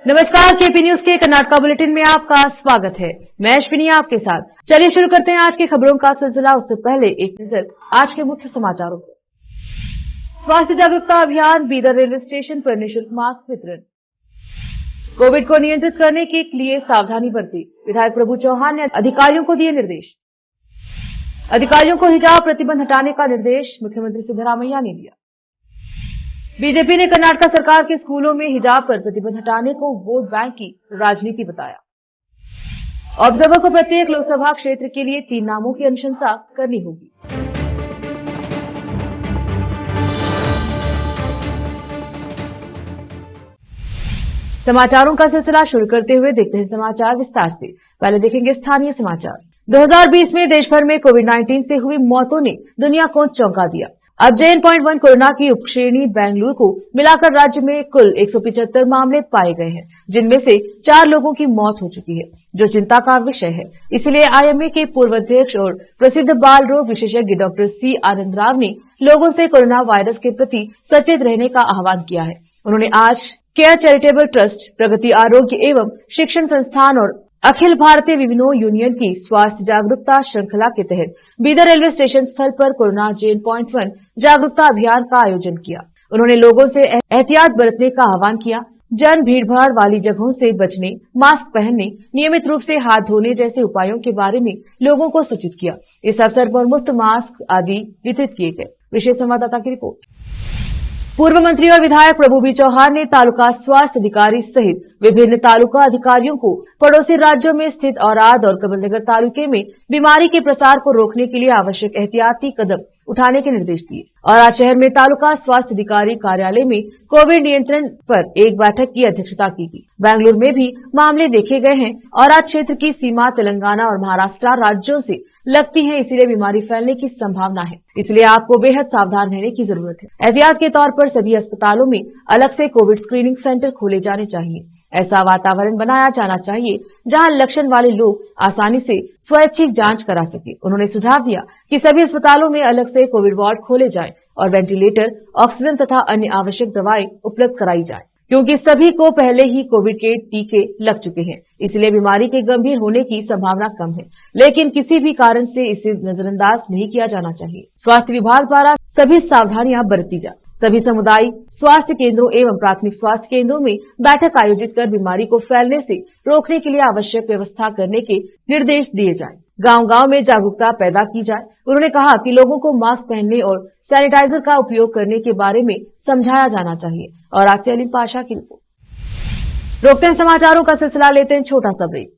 नमस्कार, KP news के Karnataka bulletin में आपका स्वागत है। मैं अश्विनी आपके साथ। चलिए शुरू करते हैं आज की खबरों का सिलसिला। उससे पहले एक नजर आज के मुख्य समाचारों पर। स्वास्थ्य जागरूकता अभियान, बीदर रेलवे स्टेशन पर निःशुल्क मास्क वितरण। कोविड को नियंत्रित करने के लिए सावधानी बरती, विधायक प्रभु चौहान ने अधिकारियों को दिए निर्देश। अधिकारियों को हिजाब प्रतिबंध हटाने का निर्देश मुख्यमंत्री सिद्धरामैया ने दिया। बीजेपी ने कर्नाटक सरकार के स्कूलों में हिजाब पर प्रतिबंध हटाने को वोट बैंक की राजनीति बताया। ऑब्जर्वर को प्रत्येक लोकसभा क्षेत्र के लिए 3 नामों की अनुशंसा करनी होगी। समाचारों का सिलसिला शुरू करते हुए देखते हैं समाचार विस्तार से। पहले देखेंगे स्थानीय समाचार। 2020 में देश भर में कोविड-19 से हुई मौतों ने दुनिया को चौंका दिया। अब JN.1 कोरोना की उपश्रेणी बेंगलुरु को मिलाकर राज्य में कुल 175 मामले पाए गए हैं, जिनमें से 4 लोगों की मौत हो चुकी है, जो चिंता का विषय है। इसलिए IMA के पूर्व अध्यक्ष और प्रसिद्ध बाल रोग विशेषज्ञ डॉक्टर C आनंद राव ने लोगों से कोरोना वायरस के प्रति सचेत रहने का आह्वान किया है। उन्होंने आज केयर चैरिटेबल ट्रस्ट, प्रगति आरोग्य एवं शिक्षण संस्थान और अखिल भारतीय विनो यूनियन की स्वास्थ्य जागरूकता श्रृंखला के तहत बीदर रेलवे स्टेशन स्थल पर कोरोना JN.1 जागरूकता अभियान का आयोजन किया। उन्होंने लोगों से एहतियात बरतने का आह्वान किया, जन भीड़भाड़ वाली जगहों से बचने, मास्क पहनने, नियमित रूप से हाथ धोने जैसे उपायों के बारे में लोगों को सूचित किया। इस अवसर पर मुफ्त मास्क आदि वितरित किए गए। विशेष संवाददाता की रिपोर्ट। पूर्व मंत्री और विधायक प्रभु बी चौहान ने तालुका स्वास्थ्य अधिकारी सहित विभिन्न तालुका अधिकारियों को पड़ोसी राज्यों में स्थित औराद और कमलनगर तालुके में बीमारी के प्रसार को रोकने के लिए आवश्यक एहतियाती कदम उठाने के निर्देश दिए। और आज शहर में तालुका स्वास्थ्य अधिकारी कार्यालय में कोविड नियंत्रण पर एक बैठक की अध्यक्षता की गई। बेंगलुरु में भी मामले देखे गए हैं और आज क्षेत्र की सीमा तेलंगाना और महाराष्ट्र राज्यों से लगती है, इसलिए बीमारी फैलने की संभावना है। इसलिए आपको बेहद सावधान रहने की जरूरत है। एहतियात के तौर पर सभी अस्पतालों में अलग से कोविड स्क्रीनिंग सेंटर खोले जाने चाहिए। ऐसा वातावरण बनाया जाना चाहिए जहां लक्षण वाले लोग आसानी से स्वैच्छिक जांच करा सके। उन्होंने सुझाव दिया कि सभी अस्पतालों में अलग से कोविड वार्ड खोले जाएं और वेंटिलेटर, ऑक्सीजन तथा अन्य आवश्यक दवाएं उपलब्ध कराई जाएं, क्योंकि सभी को पहले ही कोविड के टीके लग चुके हैं। इसलिए बीमारी के गंभीर होने की संभावना कम है, लेकिन किसी भी कारण से इसे नजरअंदाज नहीं किया जाना चाहिए। स्वास्थ्य विभाग द्वारा सभी सावधानियां बरती जाए। सभी सामुदायिक स्वास्थ्य केंद्रों एवं प्राथमिक स्वास्थ्य केंद्रों में बैठक आयोजित कर बीमारी को फैलने से रोकने के लिए आवश्यक व्यवस्था करने के निर्देश दिए जाएं। गांव-गांव में जागरूकता पैदा की जाए। उन्होंने कहा कि लोगों को मास्क पहनने और सैनिटाइजर का उपयोग करने के बारे में समझाया जाना चाहिए। और आज से अलीम पाशा की रिपोर्ट। रोकते हैं समाचारों का सिलसिला, लेते हैं छोटा सा ब्रेक।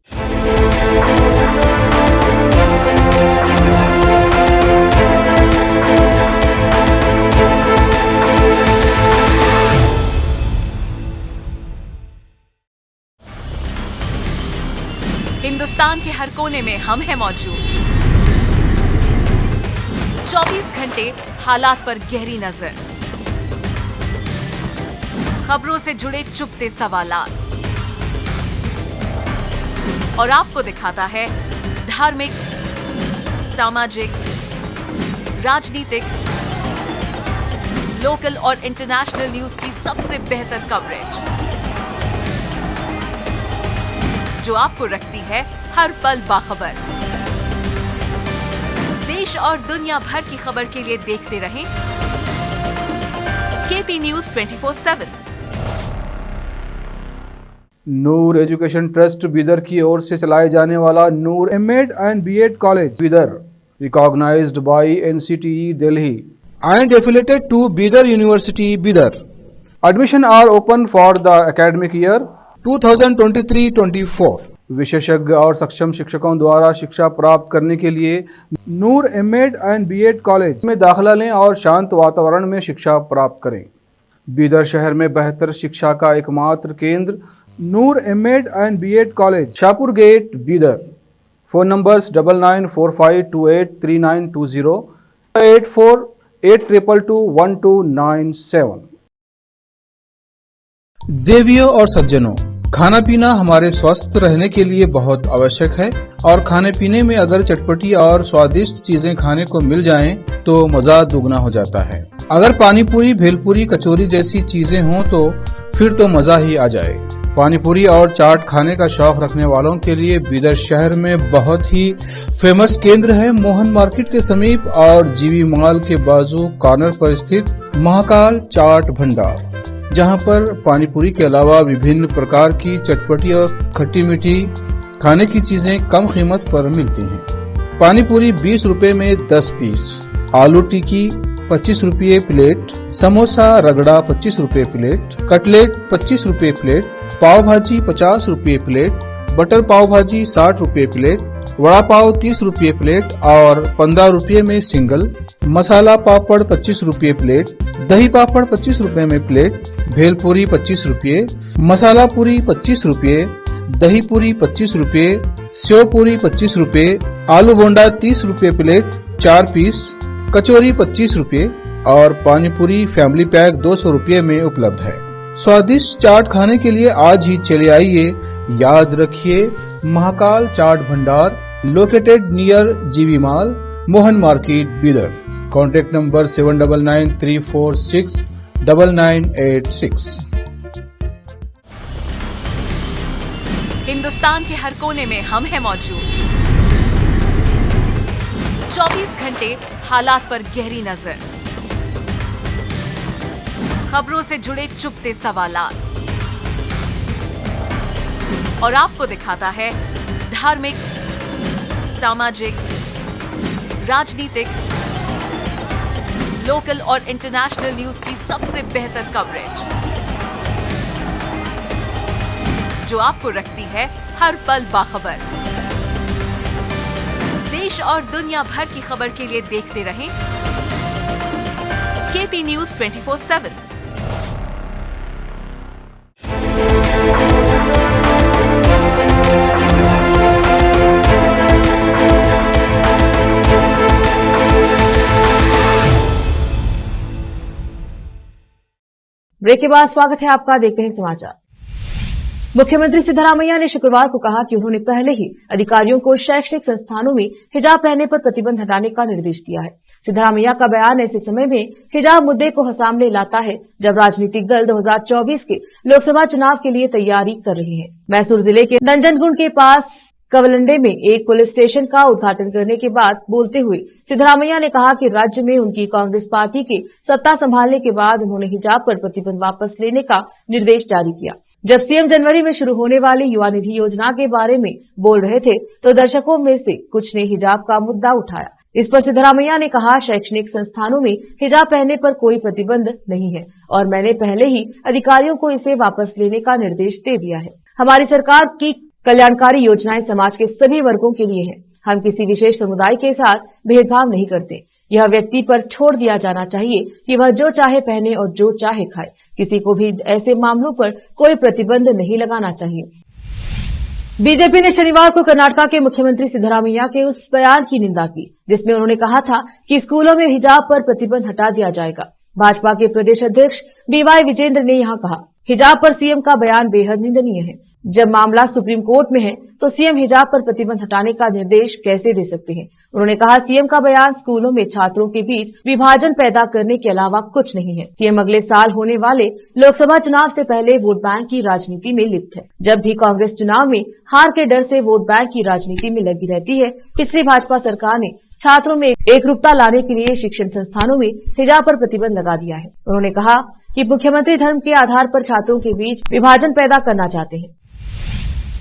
हिंदुस्तान के हर कोने में हम हैं मौजूद। 24 घंटे हालात पर गहरी नजर, खबरों से जुड़े चुपते सवालात और आपको दिखाता है धार्मिक, सामाजिक, राजनीतिक, लोकल और इंटरनेशनल न्यूज की सबसे बेहतर कवरेज, जो आपको रखती है हर पल बाखबर। देश और दुनिया भर की खबर के लिए देखते रहें KP news 24/7। Noor education trust Bidar की ओर से चलाए जाने वाला Noor M.Ed and B.Ed college Bidar, recognised by NCTE Delhi and affiliated to Bidar University, Bidar. Admission are open for the academic year 2023-24. विशेषज्ञ और सक्षम शिक्षकों द्वारा शिक्षा प्राप्त करने के लिए नूर M.Ed and B.Ed कॉलेज में दाखिला लें और शांत वातावरण में शिक्षा प्राप्त करें। बीदर शहर में बेहतर शिक्षा का एकमात्र केंद्र Noor M.Ed and B.Ed college, Shahpur gate, Bidar. Phone numbers 9945283920, 8482221297। देवियों और सज्जनों, खाना पीना हमारे स्वस्थ रहने के लिए बहुत आवश्यक है और खाने पीने में अगर चटपटी और स्वादिष्ट चीजें खाने को मिल जाएं तो मजा दुगना हो जाता है। अगर पानी पूरी, भेलपूरी, कचौरी जैसी चीजें हों तो फिर तो मजा ही आ जाए। पानीपुरी और चाट खाने का शौक रखने वालों के लिए बीदर शहर में बहुत ही फेमस केंद्र है मोहन मार्केट के समीप और जीवी मॉल के बाजू कॉर्नर पर स्थित महाकाल चाट भंडार, जहां पर पानीपुरी के अलावा विभिन्न प्रकार की चटपटी और खट्टी मीठी खाने की चीजें कम कीमत पर मिलती हैं। पानीपुरी 20 रुपए में 10 पीस, आलू टिक्की 25 रुपये प्लेट, समोसा रगड़ा 25 रुपये प्लेट, कटलेट 25 रुपये प्लेट, पाव भाजी 50 रुपये प्लेट, बटर पाव भाजी 60 रुपये प्लेट, वड़ा पाव 30 रुपये प्लेट और 15 रुपये में सिंगल, मसाला पापड़ 25 रुपये प्लेट, दही पापड़ 25 रुपये में प्लेट, भेलपुरी 25 रुपये, मसाला पूरी 25 रुपये, दही पूरी 25 रुपये, सेव पूरी 25 रुपये, आलू बोंडा 30 रुपये प्लेट 4 पीस, कचौरी 25 रुपये और पानीपुरी फैमिली पैक 200 रुपये में उपलब्ध है। स्वादिष्ट चाट खाने के लिए आज ही चले आइए। याद रखिए, महाकाल चाट भंडार लोकेटेड नियर जीवी mall, Mohan market, Bidar. Contact number 7993469986। Hindustan के हर कोने में हम हैं मौजूद। 24 घंटे हालात पर गहरी नजर, खबरों से जुड़े चुपते सवालात और आपको दिखाता है धार्मिक, सामाजिक, राजनीतिक, लोकल और इंटरनेशनल न्यूज की सबसे बेहतर कवरेज, जो आपको रखती है हर पल बाखबर। देश और दुनिया भर की खबर के लिए देखते रहें केपी न्यूज 24/7। ब्रेक के बाद स्वागत है आपका। देखते हैं समाचार। मुख्यमंत्री सिद्धरामैया ने शुक्रवार को कहा कि उन्होंने पहले ही अधिकारियों को शैक्षणिक संस्थानों में हिजाब पहनने पर प्रतिबंध हटाने का निर्देश दिया है। सिद्धरामैया का बयान ऐसे समय में हिजाब मुद्दे को सामने लाता है जब राजनीतिक दल 2024 के लोकसभा चुनाव के लिए तैयारी कर रहे हैं। मैसूर जिले के नंजनगुंड के पास कवलंडे में एक पुलिस स्टेशन का उद्घाटन करने के बाद बोलते हुए सिद्धरामैया ने कहा कि राज्य में उनकी कांग्रेस पार्टी के सत्ता संभालने के बाद उन्होंने हिजाब पर प्रतिबंध वापस लेने का निर्देश जारी किया। जब सीएम जनवरी में शुरू होने वाली युवा निधि योजना के बारे में बोल रहे थे तो दर्शकों में से कुछ ने हिजाब का मुद्दा उठाया। इस पर सिद्धरामैया ने कहा, शैक्षणिक संस्थानों में हिजाब पहनने पर कोई प्रतिबंध नहीं है और मैंने पहले ही अधिकारियों को इसे वापस लेने का निर्देश दे दिया है। हमारी सरकार की कल्याणकारी योजनाएं समाज के सभी वर्गों के लिए हैं। हम किसी विशेष समुदाय के साथ भेदभाव नहीं करते। यह व्यक्ति पर छोड़ दिया जाना चाहिए कि वह जो चाहे पहने और जो चाहे खाए। किसी को भी ऐसे मामलों पर कोई प्रतिबंध नहीं लगाना चाहिए। बीजेपी ने शनिवार को कर्नाटक के मुख्यमंत्री सिद्धरामैया के उस बयान की निंदा की जिसमें उन्होंने कहा था कि स्कूलों में हिजाब पर प्रतिबंध हटा दिया जाएगा। भाजपा के प्रदेश अध्यक्ष बीवाई विजेंद्र ने यहां कहा, हिजाब पर सीएम का बयान बेहद निंदनीय है। जब मामला सुप्रीम कोर्ट में है तो सीएम हिजाब पर प्रतिबंध हटाने का निर्देश कैसे दे सकते हैं। उन्होंने कहा, सीएम का बयान स्कूलों में छात्रों के बीच विभाजन पैदा करने के अलावा कुछ नहीं है। सीएम अगले साल होने वाले लोकसभा चुनाव से पहले वोट बैंक की राजनीति में लिप्त है। जब भी कांग्रेस चुनाव में हार के डर से वोट बैंक की राजनीति में लगी रहती है। पिछली भाजपा सरकार ने छात्रों में एकरूपता लाने के लिए शिक्षण संस्थानों में हिजाब पर प्रतिबंध लगा दिया है। उन्होंने कहा कि मुख्यमंत्री धर्म के आधार पर छात्रों के बीच विभाजन पैदा करना चाहते हैं।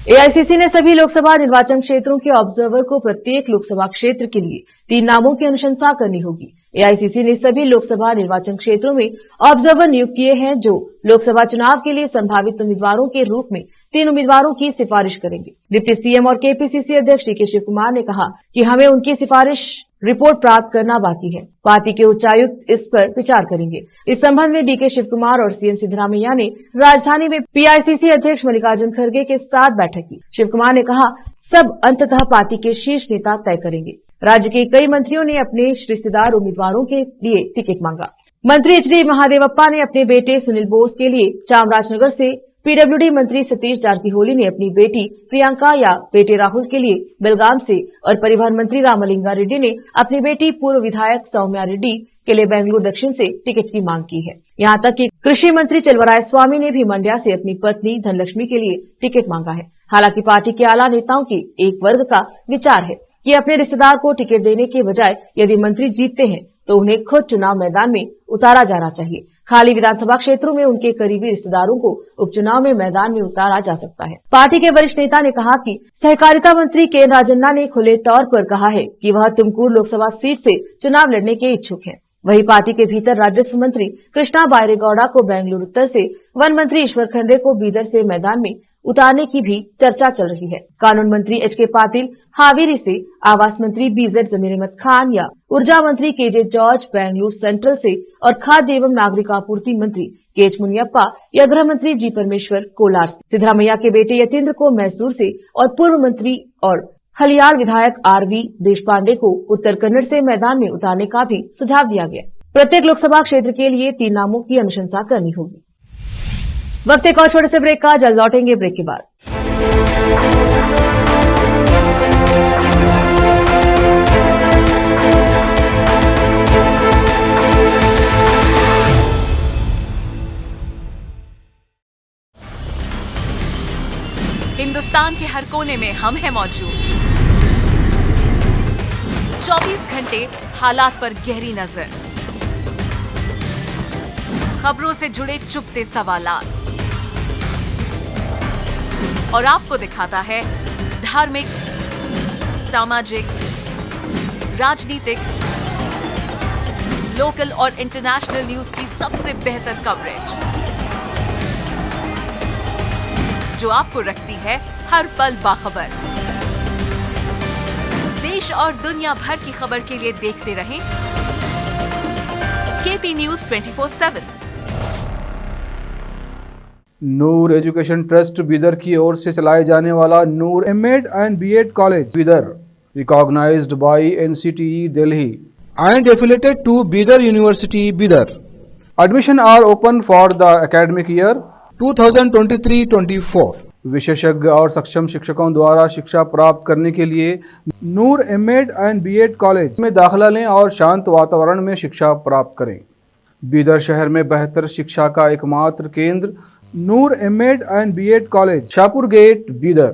एआईसीसी ने सभी लोकसभा निर्वाचन क्षेत्रों के ऑब्जर्वर को प्रत्येक लोकसभा क्षेत्र के लिए 3 नामों की अनुशंसा करनी होगी। एआईसीसी ने सभी लोकसभा निर्वाचन क्षेत्रों में ऑब्जर्वर नियुक्त किए हैं जो लोकसभा चुनाव के लिए संभावित उम्मीदवारों के रूप में 3 उम्मीदवारों की सिफारिश करेंगे। डिप्टी सीएम और केपीसीसी अध्यक्ष डीके शिव कुमार ने कहा कि हमें उनकी सिफारिश रिपोर्ट प्राप्त करना बाकी है। पार्टी के उच्चायुक्त इस पर विचार करेंगे। इस संबंध में डीके शिव कुमार और सीएम सिद्धरामैया ने राजधानी में पीआईसीसी अध्यक्ष मल्लिकार्जुन खड़गे के साथ बैठक की। शिव कुमार ने कहा, सब अंततः पार्टी के शीर्ष नेता तय करेंगे। राज्य के कई मंत्रियों ने अपने रिश्तेदार उम्मीदवारों के लिए टिकट मांगा। मंत्री एचडी महादेवप्पा ने अपने बेटे सुनील बोस के लिए चामराजनगर से, पीडब्ल्यूडी मंत्री सतीश जारकीहोली ने अपनी बेटी प्रियंका या बेटे राहुल के लिए बेलगाम से और परिवहन मंत्री रामलिंगा रेड्डी ने अपनी बेटी पूर्व विधायक सौम्या रेड्डी के लिए बेंगलुरु दक्षिण से टिकट की मांग की है। यहाँ तक कि कृषि मंत्री चलवराय स्वामी ने भी मंड्या से अपनी पत्नी धनलक्ष्मी के लिए टिकट मांगा है। हालांकि पार्टी के आला नेताओं के एक वर्ग का विचार है कि अपने रिश्तेदार को टिकट देने के बजाय यदि मंत्री जीतते हैं तो उन्हें खुद चुनाव मैदान में उतारा जाना चाहिए। खाली विधानसभा क्षेत्रों में उनके करीबी रिश्तेदारों को उपचुनाव में मैदान में उतारा जा सकता है। पार्टी के वरिष्ठ नेता ने कहा कि सहकारिता मंत्री के राजन्ना ने खुले तौर पर कहा है कि वह तुमकुर लोकसभा सीट से चुनाव लड़ने के इच्छुक हैं। वहीं पार्टी के भीतर राजस्व मंत्री कृष्णा बायरेगौड़ा को बेंगलुरु उत्तर से, वन मंत्री ईश्वर खंडे को बीदर से मैदान में उतारने की भी चर्चा चल रही है। कानून मंत्री एच.के. पाटिल हावेरी से, आवास मंत्री बीजेड जमीर अहमद खान या ऊर्जा मंत्री के.जे. जॉर्ज बेंगलुरु सेंट्रल से और खाद्य एवं नागरिक आपूर्ति मंत्री के.एच. मुनियप्पा या गृह मंत्री जी परमेश्वर कोलार से, सिद्धरामैया के बेटे यतीन्द्र को मैसूर से और पूर्व मंत्री और हलियार विधायक आर.वी. देशपांडे को उत्तर कन्नड़ से मैदान में उतारने का भी सुझाव दिया गया। प्रत्येक लोकसभा क्षेत्र के लिए 3 नामों की अनुशंसा करनी होगी। वक्त एक और छोटे से ब्रेक का, जल्द लौटेंगे ब्रेक के बाद। हिंदुस्तान के हर कोने में हम हैं मौजूद। 24 घंटे हालात पर गहरी नजर, खबरों से जुड़े चुपते सवालात और आपको दिखाता है धार्मिक, सामाजिक, राजनीतिक, लोकल और इंटरनेशनल न्यूज की सबसे बेहतर कवरेज, जो आपको रखती है हर पल बाखबर। देश और दुनिया भर की खबर के लिए देखते रहें KP news 24/7। Noor education trust Bidar की ओर से चलाए जाने वाला Noor MEd and BEd college Bidar, recognised by NCTE Delhi and affiliated to Bidar University, Bidar. Admission are open for the academic year 2023-24. विशेषज्ञ और सक्षम शिक्षकों द्वारा शिक्षा प्राप्त करने के लिए नूर एमएड एंड बीएड कॉलेज में दाखिला लें और शांत वातावरण में शिक्षा प्राप्त करें। बीदर शहर में बेहतर शिक्षा का एकमात्र केंद्र Noor MEd and BEd college, Shahpur gate, Bidar.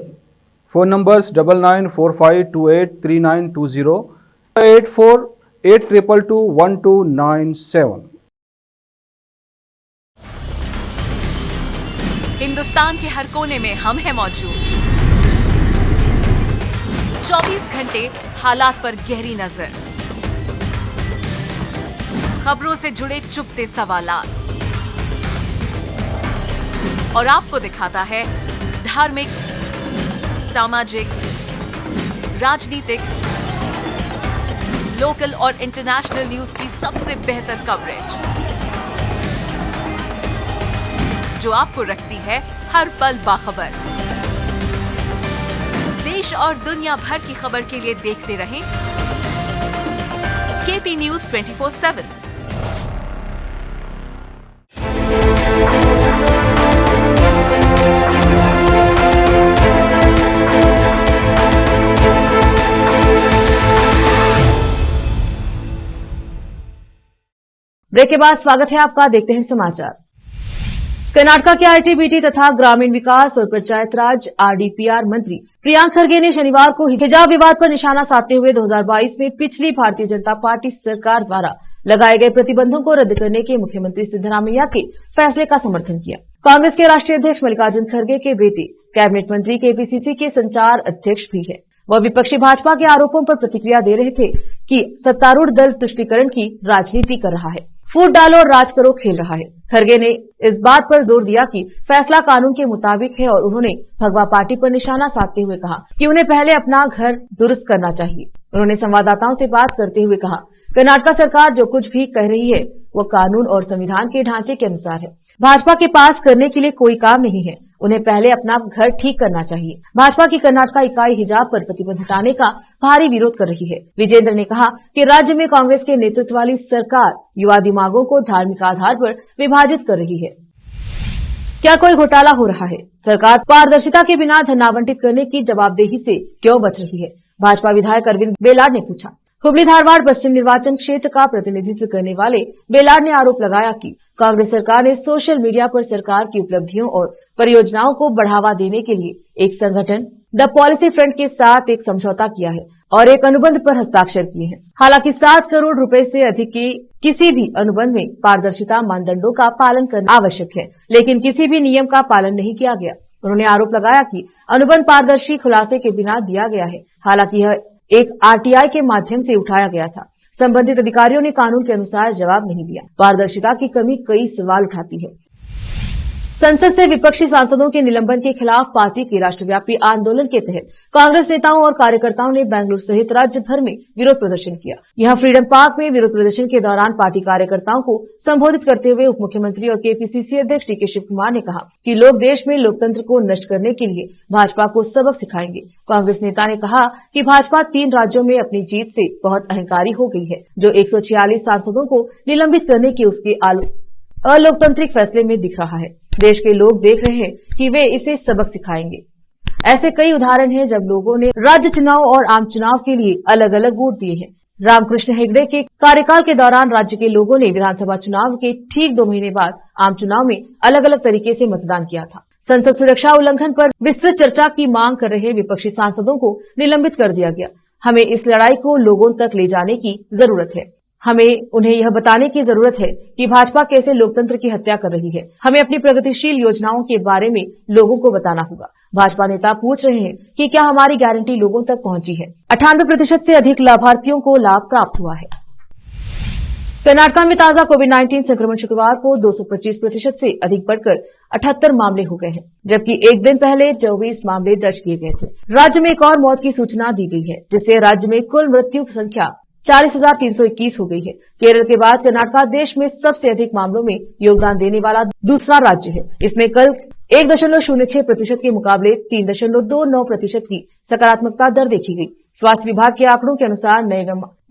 Phone numbers 9945283920, 8482221297। Hindustan के हर कोने में हम हैं मौजूद। 24 घंटे हालात पर गहरी नजर, खबरों से जुड़े चुपते सवालात और आपको दिखाता है धार्मिक, सामाजिक, राजनीतिक, लोकल और इंटरनेशनल न्यूज की सबसे बेहतर कवरेज, जो आपको रखती है हर पल बाखबर। देश और दुनिया भर की खबर के लिए देखते रहें केपी न्यूज 24/7। ब्रेक के बाद स्वागत है आपका, देखते हैं समाचार। कर्नाटक के आईटी-बीटी तथा ग्रामीण विकास और पंचायत राज आरडीपीआर मंत्री प्रियांक खरगे ने शनिवार को हिजाब विवाद पर निशाना साधते हुए 2022 में पिछली भारतीय जनता पार्टी सरकार द्वारा लगाए गए प्रतिबंधों को रद्द करने के मुख्यमंत्री सिद्धरामैया के फैसले का समर्थन किया। कांग्रेस के राष्ट्रीय अध्यक्ष मल्लिकार्जुन खरगे के बेटे कैबिनेट मंत्री केपीसीसी के संचार अध्यक्ष भी है। वह विपक्षी भाजपा के आरोपों पर प्रतिक्रिया दे रहे थे कि सत्तारूढ़ दल तुष्टीकरण की राजनीति कर रहा है, फूट डालो और राज करो खेल रहा है। खरगे ने इस बात पर जोर दिया कि फैसला कानून के मुताबिक है और उन्होंने भगवा पार्टी पर निशाना साधते हुए कहा कि उन्हें पहले अपना घर दुरुस्त करना चाहिए। उन्होंने संवाददाताओं से बात करते हुए कहा, कर्नाटक सरकार जो कुछ भी कह रही है वो कानून और संविधान के ढांचे के अनुसार है। भाजपा के पास करने के लिए कोई काम नहीं है, उन्हें पहले अपना घर ठीक करना चाहिए। भाजपा की कर्नाटक इकाई हिजाब पर प्रतिबंध हटाने का भारी विरोध कर रही है। विजेंद्र ने कहा कि राज्य में कांग्रेस के नेतृत्व वाली सरकार युवा दिमागों को धार्मिक आधार पर विभाजित कर रही है। क्या कोई घोटाला हो रहा है? सरकार पारदर्शिता के बिना धन आवंटित करने की जवाबदेही से क्यों बच रही है? भाजपा विधायक अरविंद बेलाड ने पूछा। हुबली धारवाड़ पश्चिम निर्वाचन क्षेत्र का प्रतिनिधित्व करने वाले बेलार ने आरोप लगाया कि कांग्रेस सरकार ने सोशल मीडिया पर सरकार की उपलब्धियों और परियोजनाओं को बढ़ावा देने के लिए एक संगठन द पॉलिसी फ्रंट के साथ एक समझौता किया है और एक अनुबंध पर हस्ताक्षर किए हैं। हालांकि 7 करोड़ रुपए से अधिक के किसी भी अनुबंध में पारदर्शिता मानदंडों का पालन करना आवश्यक है, लेकिन किसी भी नियम का पालन नहीं किया गया। उन्होंने आरोप लगाया कि अनुबंध पारदर्शी खुलासे के बिना दिया गया है, हालांकि यह एक आरटीआई के माध्यम से उठाया गया था। संबंधित अधिकारियों ने कानून के अनुसार जवाब नहीं दिया। पारदर्शिता की कमी कई सवाल उठाती है। संसद से विपक्षी सांसदों के निलंबन के खिलाफ पार्टी के राष्ट्रव्यापी आंदोलन के तहत कांग्रेस नेताओं और कार्यकर्ताओं ने बेंगलुरु सहित राज्य भर में विरोध प्रदर्शन किया। यहां फ्रीडम पार्क में विरोध प्रदर्शन के दौरान पार्टी कार्यकर्ताओं को संबोधित करते हुए उप मुख्यमंत्री और केपीसीसी अध्यक्ष डीके शिव कुमार ने कहा कि लोग देश में लोकतंत्र को नष्ट करने के लिए भाजपा को सबक सिखाएंगे। कांग्रेस नेता ने कहा कि भाजपा 3 राज्यों में अपनी जीत से बहुत अहंकारी हो गई है, जो 146 सांसदों को निलंबित करने के उसके अलोकतांत्रिक फैसले में दिख रहा है। देश के लोग देख रहे हैं कि वे इसे सबक सिखाएंगे। ऐसे कई उदाहरण हैं जब लोगों ने राज्य चुनाव और आम चुनाव के लिए अलग अलग वोट दिए हैं। रामकृष्ण हेगड़े के कार्यकाल के दौरान राज्य के लोगों ने विधानसभा चुनाव के ठीक 2 महीने बाद आम चुनाव में अलग अलग तरीके से मतदान किया था। संसद सुरक्षा उल्लंघन पर विस्तृत चर्चा की मांग कर रहे विपक्षी सांसदों को निलंबित कर दिया गया। हमें इस लड़ाई को लोगों तक ले जाने की जरूरत है। हमें उन्हें यह बताने की जरूरत है कि भाजपा कैसे लोकतंत्र की हत्या कर रही है। हमें अपनी प्रगतिशील योजनाओं के बारे में लोगों को बताना होगा। भाजपा नेता पूछ रहे हैं कि क्या हमारी गारंटी लोगों तक पहुंची है। 98% से अधिक लाभार्थियों को लाभ प्राप्त हुआ है। कर्नाटक में ताजा कोविड-19 संक्रमण शुक्रवार को 225% से अधिक बढ़कर 78 मामले हो गए हैं, जबकि एक दिन पहले 24 मामले दर्ज किए गए थे। राज्य में एक और मौत की सूचना दी गई है, जिससे राज्य में कुल मृत्यु की संख्या 40,321 हो गई है। केरल के बाद कर्नाटक देश में सबसे अधिक मामलों में योगदान देने वाला दूसरा राज्य है। इसमें कल 1.06% के मुकाबले 3.29% की सकारात्मकता दर देखी गई। स्वास्थ्य विभाग के आंकड़ों के अनुसार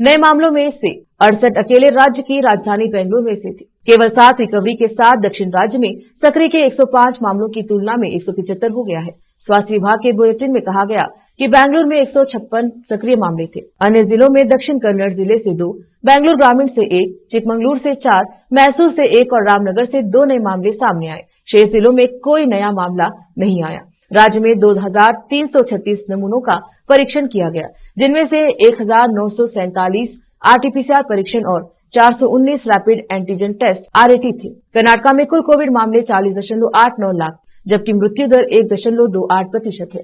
नए मामलों में से 68 अकेले राज्य की राजधानी बेंगलुरु में से थे। केवल 7 रिकवरी के साथ दक्षिण राज्य में सक्रिय के 105 मामलों की तुलना में 175 हो गया है। स्वास्थ्य विभाग के बुलेटिन में कहा गया कि बेंगलुरु में 156 सक्रिय मामले थे। अन्य जिलों में दक्षिण कन्नड़ जिले से 2, बेंगलुरु ग्रामीण से 1, चिकमंगलुरु से 4, मैसूर से 1 और रामनगर से 2 नए मामले सामने आए। शेष जिलों में कोई नया मामला नहीं आया। राज्य में 2336 नमूनों का परीक्षण किया गया, जिनमें से 1947 आरटीपीसीआर परीक्षण और 419 रैपिड एंटीजन टेस्ट आरएटी थे। कर्नाटक में कुल कोविड मामले 40.89 लाख, जबकि मृत्यु दर 1.28% है।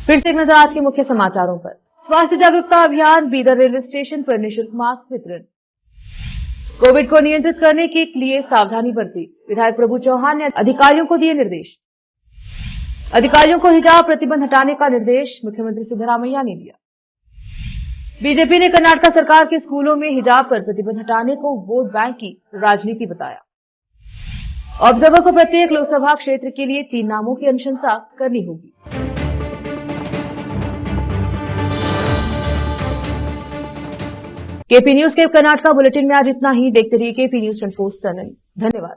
फिर से एक नजर आज के मुख्य समाचारों पर। स्वास्थ्य जागरूकता अभियान, बीदर रेलवे स्टेशन पर निःशुल्क मास्क वितरण। कोविड को नियंत्रित करने के लिए सावधानी बरती, विधायक प्रभु चौहान ने अधिकारियों को दिए निर्देश। अधिकारियों को हिजाब प्रतिबंध हटाने का निर्देश मुख्यमंत्री सिद्धरामैया ने दिया। बीजेपी ने कर्नाटक सरकार के स्कूलों में हिजाब पर प्रतिबंध हटाने को वोट बैंक की राजनीति बताया। ऑब्जर्वर को प्रत्येक लोकसभा क्षेत्र के लिए 3 नामों की अनुशंसा करनी होगी। केपी न्यूज के कर्नाटक बुलेटिन में आज इतना ही। देखते रहिए केपी न्यूज 24/7। धन्यवाद।